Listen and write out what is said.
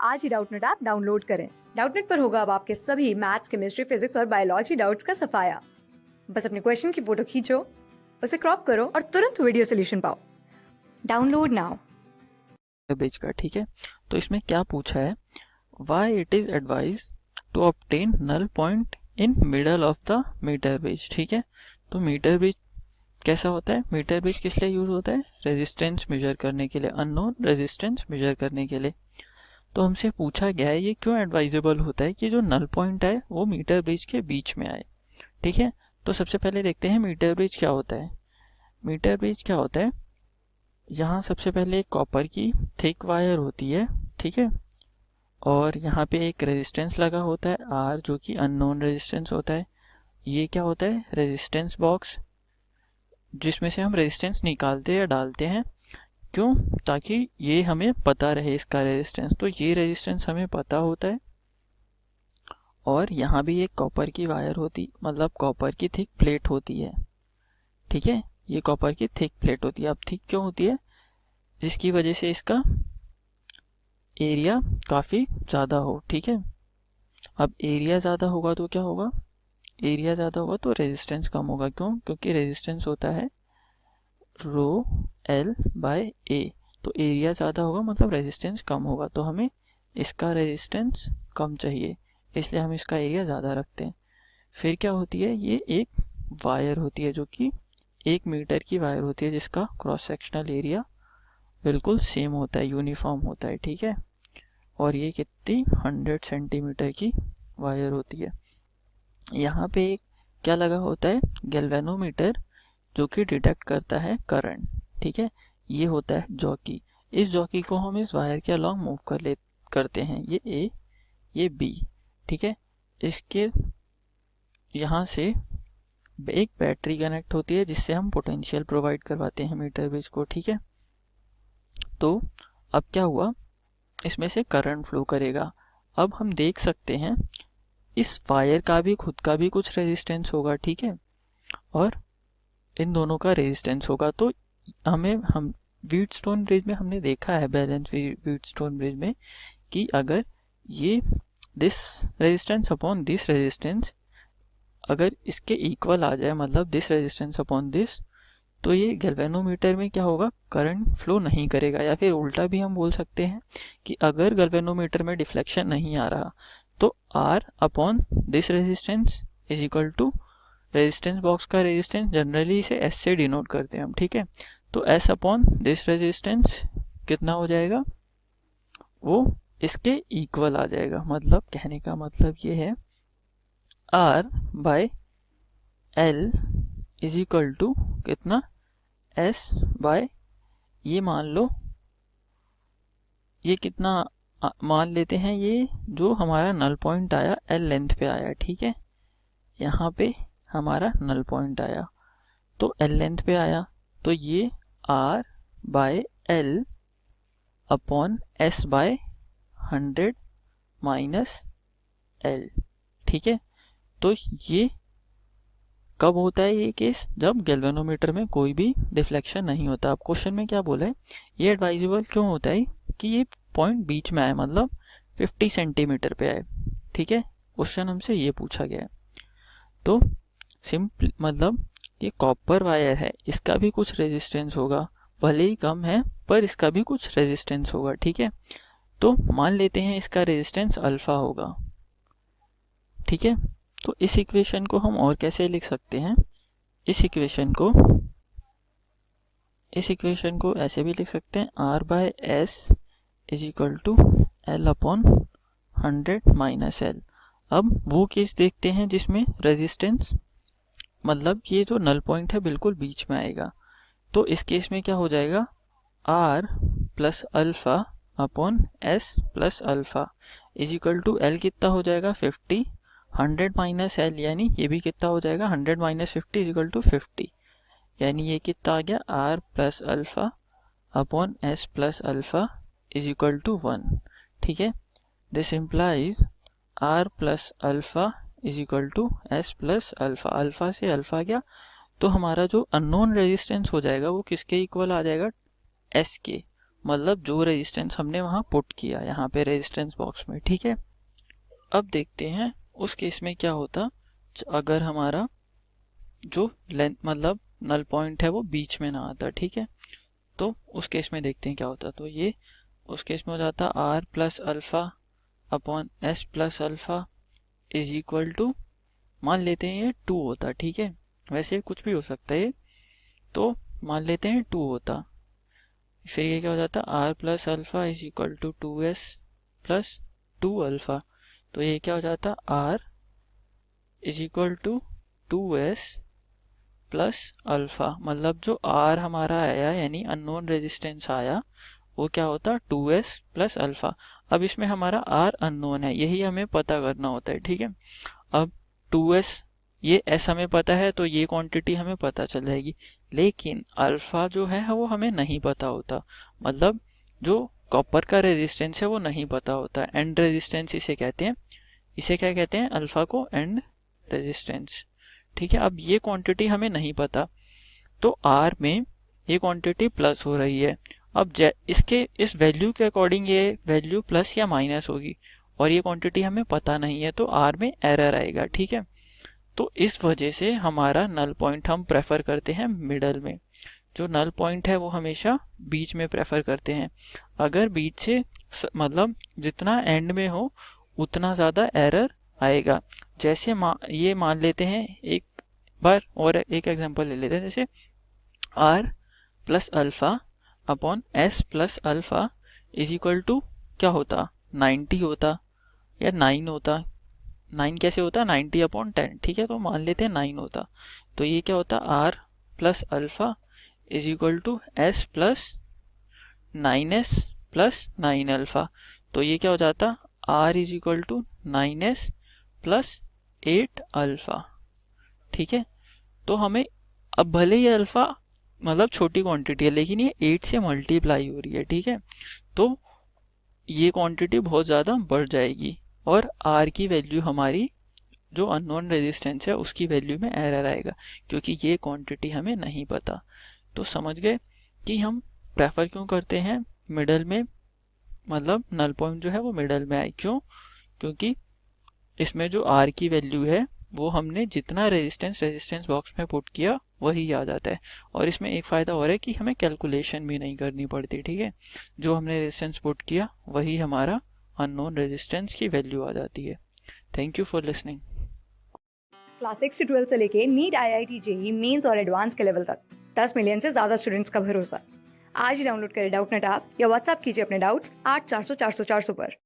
आज ही Doubtnut app download करें। Doubtnut पर होगा अब आपके सभी मैथ्स, केमिस्ट्री, फिजिक्स और बायोलॉजी डाउट्स का सफाया। बस अपने क्वेश्चन की फोटो खींचो, उसे क्रॉप करो और तुरंत वीडियो सोल्यूशन पाओ। Download now. बेच का ठीक है। तो इसमें क्या पूछा है, why it is advise to obtain null point in middle of the meter bridge. ठीक है, तो मीटर ब्रिज कैसा होता है, मीटर ब्रिज किस लिए यूज होता है, रेजिस्टेंस मेजर करने के लिए, अननोन रेजिस्टेंस मेजर करने के लिए। तो हमसे पूछा गया है ये क्यों एडवाइजेबल होता है कि जो नल पॉइंट है वो मीटर ब्रिज के बीच में आए। ठीक है, तो सबसे पहले देखते हैं मीटर ब्रिज क्या होता है। मीटर ब्रिज क्या होता है, यहाँ सबसे पहले एक कॉपर की थिक वायर होती है, ठीक है, और यहाँ पे एक रेजिस्टेंस लगा होता है आर, जो कि अननोन रेजिस्टेंस होता है। ये क्या होता है, रेजिस्टेंस बॉक्स, जिसमें से हम रेजिस्टेंस निकालते या डालते हैं। क्यों, ताकि ये हमें पता रहे इसका रेजिस्टेंस। तो ये रेजिस्टेंस हमें पता होता है। और यहाँ भी एक कॉपर की वायर होती, मतलब कॉपर की थिक प्लेट होती है। ठीक है, ये कॉपर की थिक प्लेट होती है। अब थिक क्यों होती है, जिसकी वजह से इसका एरिया काफ़ी ज़्यादा हो। ठीक है, अब एरिया ज़्यादा होगा तो क्या होगा, एरिया ज़्यादा होगा तो रेजिस्टेंस कम होगा। क्यों, क्योंकि रेजिस्टेंस होता है रो एल बाय ए। तो एरिया ज़्यादा होगा मतलब रेजिस्टेंस कम होगा, तो हमें इसका रेजिस्टेंस कम चाहिए, इसलिए हम इसका एरिया ज़्यादा रखते हैं। फिर क्या होती है, ये एक वायर होती है जो कि 1 मीटर की वायर होती है, जिसका क्रॉस सेक्शनल एरिया बिल्कुल सेम होता है, यूनिफॉर्म होता है। ठीक है, और ये कितनी 100 सेंटीमीटर की वायर होती है। यहाँ पे एक क्या लगा होता है, गैल्वेनोमीटर, जो कि डिटेक्ट करता है करंट। ठीक है, ये होता है जॉकी। इस जॉकी को हम इस वायर के अलॉन्ग मूव करते हैं, ये ए ये बी। ठीक है, इसके यहाँ से एक बैटरी कनेक्ट होती है, जिससे हम पोटेंशियल प्रोवाइड करवाते हैं मीटर ब्रिज को। ठीक है, तो अब क्या हुआ, इसमें से करंट फ्लो करेगा। अब हम देख सकते हैं इस वायर का भी खुद का भी कुछ रेजिस्टेंस होगा। ठीक है, और इन दोनों का रेजिस्टेंस होगा। तो हम व्हीटस्टोन ब्रिज में हमने देखा है, बैलेंस व्हीटस्टोन ब्रिज में, कि अगर ये this resistance upon this resistance अगर इसके इक्वल आ जाए, मतलब दिस रेजिस्टेंस अपॉन दिस, तो ये गैल्वेनोमीटर में क्या होगा, करंट फ्लो नहीं करेगा। या फिर उल्टा भी हम बोल सकते हैं कि अगर गैल्वेनोमीटर में डिफ्लेक्शन नहीं आ रहा, तो R upon this resistance is equal to resistance box का रेजिस्टेंस, जनरली इसे S से डिनोट करते हैं हम। ठीक है, तो S अपॉन दिस रेजिस्टेंस कितना हो जाएगा, वो इसके इक्वल आ जाएगा। मतलब कहने का मतलब ये है, R by L is equal to कितना, S बाय, ये मान लो, ये कितना मान लेते हैं, ये जो हमारा नल पॉइंट आया L लेंथ पे आया। ठीक है, यहाँ पे हमारा नल पॉइंट आया, तो L लेंथ पे आया, तो ये R by L upon S by 100 minus L। ठीक है, तो ये कब होता है ये केस, जब गैल्वेनोमीटर में कोई भी डिफ्लेक्शन नहीं होता। अब क्वेश्चन में क्या बोला है, ये एडवाइजेबल क्यों होता है कि ये पॉइंट बीच में आए, मतलब 50 सेंटीमीटर पे आए। ठीक है, क्वेश्चन हमसे ये पूछा गया है। तो सिंपल मतलब ये कॉपर वायर है, इसका भी कुछ रेजिस्टेंस होगा, भले ही कम है पर इसका भी कुछ रेजिस्टेंस होगा। ठीक है, तो मान लेते हैं इसका रेजिस्टेंस अल्फा होगा। ठीक है, तो इस इक्वेशन को हम और कैसे लिख सकते हैं, इस इक्वेशन को ऐसे भी लिख सकते हैं, R by S is equal to L upon 100 minus L। अब वो केस देखते हैं जिसमें रेजिस्टेंस, मतलब ये जो नल पॉइंट है बिल्कुल बीच में आएगा। तो इस केस में क्या हो जाएगा, R plus alpha upon S plus alpha is equal to L कितना हो जाएगा 50, 100 माइनस L, यानी ये भी कितना हो जाएगा 100 माइनस 50 इज इक्वल टू 50, यानी ये कितना आ गया R plus alpha upon S plus alpha is equal to 1। ठीक है, this implies R plus alpha is equal to S plus alpha. Alpha से अल्फा गया, तो हमारा जो अननोन रेजिस्टेंस हो जाएगा वो किसके इक्वल आ जाएगा, S के। मतलब जो रेजिस्टेंस हमने वहाँ पुट किया यहाँ पे रेजिस्टेंस बॉक्स में, ठीक है। अब देखते हैं उस केस में क्या होता अगर हमारा जो लेंथ मतलब नल पॉइंट है वो बीच में ना आता, ठीक है। तो उस केस में देखते हैं क्या होता। तो ये उस केस में हो जाता R plus alpha upon S plus alpha is equal to, मान लेते हैं ये 2 होता, ठीक है। वैसे कुछ भी हो सकता है, तो मान लेते हैं 2 होता। फिर ये क्या हो जाता R plus alpha is equal to 2s plus 2 alpha. तो ये क्या हो जाता R is equal to 2s plus alpha, मतलब जो आर हमारा आया यानी अननोन रेजिस्टेंस आया वो क्या होता 2s प्लस अल्फा। अब इसमें हमारा आर अननोन है, यही हमें पता करना होता है, ठीक है। अब 2s ये s हमें पता है तो ये क्वांटिटी हमें पता चल जाएगी, लेकिन अल्फा जो है वो हमें नहीं पता होता, मतलब जो कॉपर का रेजिस्टेंस है वो नहीं पता होता। एंड रेजिस्टेंस इसे कहते हैं, इसे क्या कहते हैं अल्फा को एंड रेजिस्टेंस, ठीक है। अब ये क्वांटिटी हमें नहीं पता, तो आर में ये क्वांटिटी प्लस हो रही है। अब इसके इस वैल्यू के अकॉर्डिंग ये वैल्यू प्लस या माइनस होगी, और ये क्वांटिटी हमें पता नहीं है तो आर में एरर आएगा, ठीक है। तो इस वजह से हमारा नल पॉइंट हम प्रेफर करते हैं मिडल में। जो नल पॉइंट है वो हमेशा बीच में प्रेफर करते हैं। अगर बीच से मतलब जितना एंड में हो उतना ज़्यादा एरर आएगा। जैसे ये मान लेते हैं एक बार और एक एग्जांपल ले लेते हैं, जैसे R plus alpha upon S plus alpha is equal to क्या होता 90 होता या 9 होता। 9 कैसे होता 90 अपॉन 10, ठीक है। तो मान लेते हैं 9 होता, तो ये क्या होता R plus alpha is equal to S plus 9s plus 9 alpha. तो ये क्या हो जाता R is equal to 9s plus 8 alpha, ठीक है। तो हमें अब भले ये अल्फा मतलब छोटी क्वांटिटी है लेकिन ये 8 से मल्टीप्लाई हो रही है, ठीक है। तो ये क्वांटिटी बहुत ज़्यादा बढ़ जाएगी और आर की वैल्यू हमारी जो अननोन रेजिस्टेंस है उसकी वैल्यू में एरर आएगा, क्योंकि ये क्वांटिटी हमें नहीं पता। तो समझ गए कि हम प्रेफर क्यों करते हैं मिडल में, मतलब नल पॉइंट जो है वो मिडल में आए। क्यों? क्योंकि इसमें जो आर की वैल्यू है वो हमने जितना रेजिस्टेंस बॉक्स में पुट किया वही आ जाता है। और इसमें एक फ़ायदा और है कि हमें कैलकुलेशन भी नहीं करनी पड़ती, ठीक है। जो हमने रेजिस्टेंस पुट किया वही हमारा अननोन रेजिस्टेंस की वैल्यू आ जाती है। Thank you for listening. Class 6 से 12 से लेके नीट, IIT, JEE मेंस और एडवांस के लेवल तक 10 मिलियन से ज्यादा स्टूडेंट्स का भरोसा। आज ही डाउनलोड करें डाउटनेट ऐप या व्हाट्सएप कीजिए अपने डाउट्स 8400 400 400 पर।